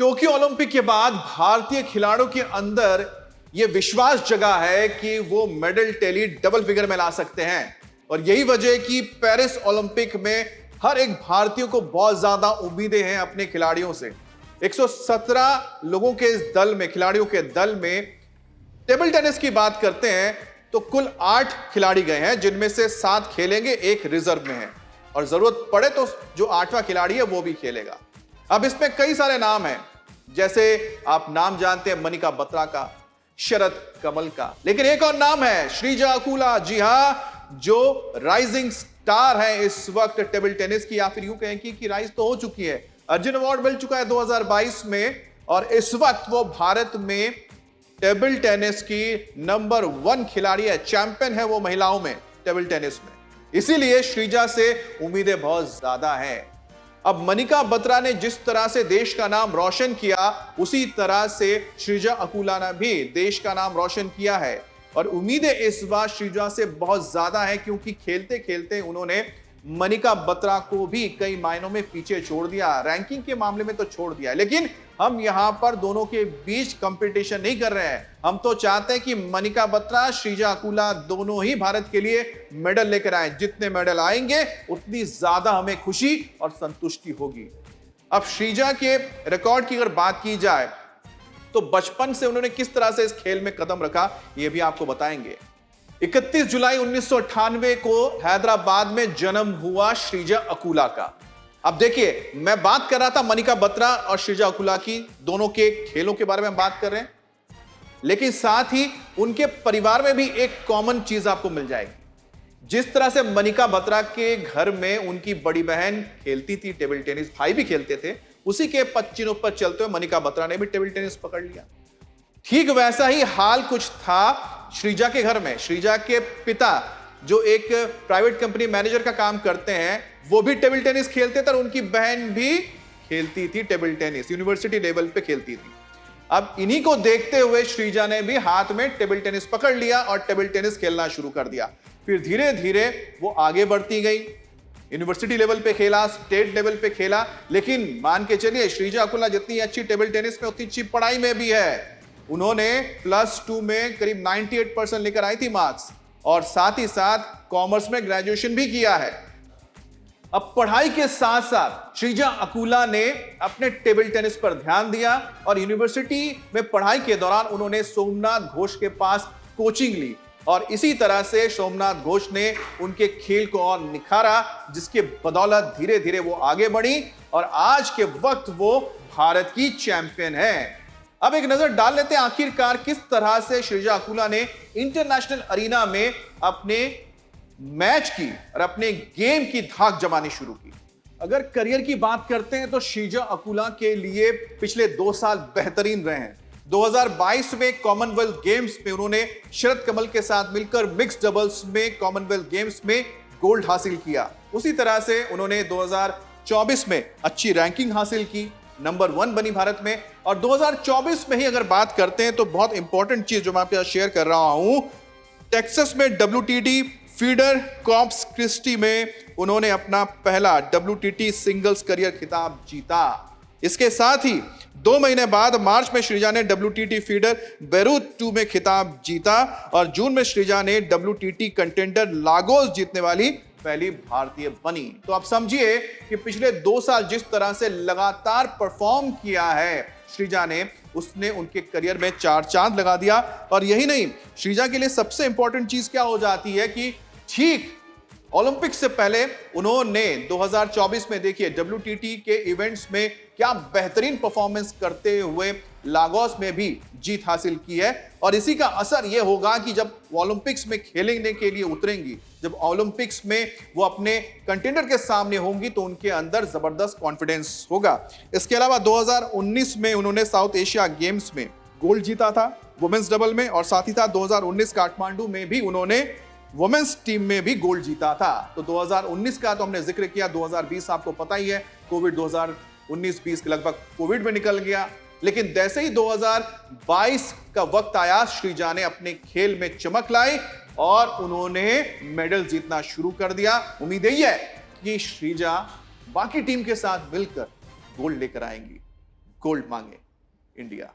Tokyo Olympic के बाद भारतीय खिलाड़ियों के अंदर यह विश्वास जगा है कि वो मेडल टैली डबल फिगर में ला सकते हैं। और यही वजह है कि पेरिस ओलंपिक में हर एक भारतीय को बहुत ज्यादा उम्मीदें हैं अपने खिलाड़ियों से। 117 लोगों के इस दल में, खिलाड़ियों के दल में टेबल टेनिस की बात करते हैं तो कुल 8 खिलाड़ी गए हैं, जिनमें से 7 खेलेंगे, 1 रिजर्व में है और जरूरत पड़े तो जो 8वां खिलाड़ी है वो भी खेलेगा। अब इसमें कई सारे नाम हैं, जैसे आप नाम जानते हैं मनिका बत्रा का, शरद कमल का, लेकिन एक और नाम है श्रीजा अकुला। जी हां, जो राइजिंग स्टार है इस वक्त टेबल टेनिस की, या फिर यूं कहें कि राइज तो हो चुकी है। अर्जुन अवार्ड मिल चुका है 2022 में और इस वक्त वो भारत में टेबल टेनिस की नंबर 1 खिलाड़ी है, चैंपियन है वो महिलाओं में टेबल टेनिस में। इसीलिए श्रीजा से उम्मीदें बहुत ज्यादा हैं। अब मनिका बत्रा ने जिस तरह से देश का नाम रोशन किया, उसी तरह से श्रीजा अकुला ने भी देश का नाम रोशन किया है और उम्मीदें इस बार श्रीजा से बहुत ज्यादा है, क्योंकि खेलते खेलते उन्होंने मनिका बत्रा को भी कई मायनों में पीछे छोड़ दिया, रैंकिंग के मामले में तो छोड़ दिया। लेकिन हम यहां पर दोनों के बीच कंपटीशन नहीं कर रहे हैं। हम तो चाहते हैं कि मनिका बत्रा, श्रीजा अकुला दोनों ही भारत के लिए मेडल लेकर आए। जितने मेडल आएंगे उतनी ज्यादा हमें खुशी और संतुष्टि होगी। अब श्रीजा के रिकॉर्ड की अगर बात की जाए तो बचपन से उन्होंने किस तरह से इस खेल में कदम रखा, यह भी आपको बताएंगे। 31 जुलाई 1998 को हैदराबाद में जन्म हुआ श्रीजा अकुला का। अब देखिए, मैं बात कर रहा था मनिका बत्रा और श्रीजा अकुला की, दोनों के खेलों के बारे में बात कर रहे हैं, लेकिन साथ ही उनके परिवार में भी एक कॉमन चीज आपको मिल जाएगी। जिस तरह से मनिका बत्रा के घर में उनकी बड़ी बहन खेलती थी टेबल टेनिस, भाई भी खेलते थे, उसी के पच्चीनों पर चलते हुए मनिका बत्रा ने भी टेबल टेनिस पकड़ लिया। ठीक वैसा ही हाल कुछ था श्रीजा के घर में। श्रीजा के पिता, जो एक प्राइवेट कंपनी मैनेजर का काम करते हैं, वो भी टेबल टेनिस खेलते थे और उनकी बहन भी खेलती थी टेबल टेनिस, यूनिवर्सिटी लेवल पे खेलती थी। अब इन्हीं को देखते हुए श्रीजा ने भी हाथ में टेबल टेनिस पकड़ लिया और टेबल टेनिस खेलना शुरू कर दिया। फिर धीरे धीरे वो आगे बढ़ती गई, यूनिवर्सिटी लेवल पे खेला, स्टेट लेवल पे खेला। लेकिन मान के चलिए, श्रीजा अकुला जितनी अच्छी टेबल टेनिस में, उतनी अच्छी पढ़ाई में भी है। उन्होंने +2 में करीब 98% लेकर आई थी मार्क्स और साथ ही साथ कॉमर्स में ग्रेजुएशन भी किया है। अब पढ़ाई के साथ साथ श्रीजा अकुला ने अपने टेबल टेनिस पर ध्यान दिया और यूनिवर्सिटी में पढ़ाई के दौरान उन्होंने सोमनाथ घोष के पास कोचिंग ली और इसी तरह से सोमनाथ घोष ने उनके खेल को और निखारा, जिसके बदौलत धीरे धीरे वो आगे बढ़ी और आज के वक्त वो भारत की चैंपियन है। अब एक नजर डाल लेते हैं आखिरकार किस तरह से श्रीजा अकुला ने इंटरनेशनल अरीना में अपने मैच की और अपने गेम की धाक जमानी शुरू की। अगर करियर की बात करते हैं तो श्रीजा अकुला के लिए पिछले 2 साल बेहतरीन रहे हैं। 2022 में कॉमनवेल्थ गेम्स में उन्होंने शरद कमल के साथ मिलकर मिक्स डबल्स में कॉमनवेल्थ गेम्स में गोल्ड हासिल किया। उसी तरह से उन्होंने 2024 में अच्छी रैंकिंग हासिल की, नंबर 1 बनी भारत में। और 2024 में ही अगर बात करते हैं तो बहुत इंपॉर्टेंट चीज जो मैं आपके साथ शेयर कर रहा हूं, टेक्सास में WTT फीडर कॉर्पस क्रिस्टी में उन्होंने अपना पहला WTT सिंगल्स करियर खिताब जीता। इसके साथ ही 2 महीने बाद मार्च में श्रीजा ने WTT फीडर बेरूत 2 में खिताब जीता और जून में श्रीजा ने WTT कंटेंडर लागोस जीतने वाली पहली भारतीय बनी। तो आप समझिए कि पिछले 2 साल जिस तरह से लगातार परफॉर्म किया है श्रीजा ने, उसने उनके करियर में 4 चांद लगा दिया। और यही नहीं, श्रीजा के लिए सबसे इंपॉर्टेंट चीज क्या हो जाती है कि ठीक ओलंपिक से पहले उन्होंने 2024 में देखिए WTT के इवेंट्स में क्या बेहतरीन परफॉर्मेंस करते हुए लागोस में भी जीत हासिल की है। और इसी का असर यह होगा कि जब ओलंपिक्स में खेलने के लिए उतरेंगी, जब ओलंपिक्स में वो अपने कंटेंडर के सामने होंगी, तो उनके अंदर जबरदस्त कॉन्फिडेंस होगा। इसके अलावा 2019 में उन्होंने साउथ एशिया गेम्स में गोल्ड जीता था वुमेन्स डबल में और साथ ही साथ 2019 काठमांडू में भी उन्होंने वुमेन्स टीम में भी गोल्ड जीता था। तो 2019 का तो हमने जिक्र किया, 2020 आपको पता ही है, कोविड 2019-20 के लगभग कोविड में निकल गया। लेकिन जैसे ही 2022 का वक्त आया, श्रीजा ने अपने खेल में चमक लाई और उन्होंने मेडल जीतना शुरू कर दिया। उम्मीद यही है कि श्रीजा बाकी टीम के साथ मिलकर गोल्ड लेकर आएंगी। गोल्ड मांगे इंडिया।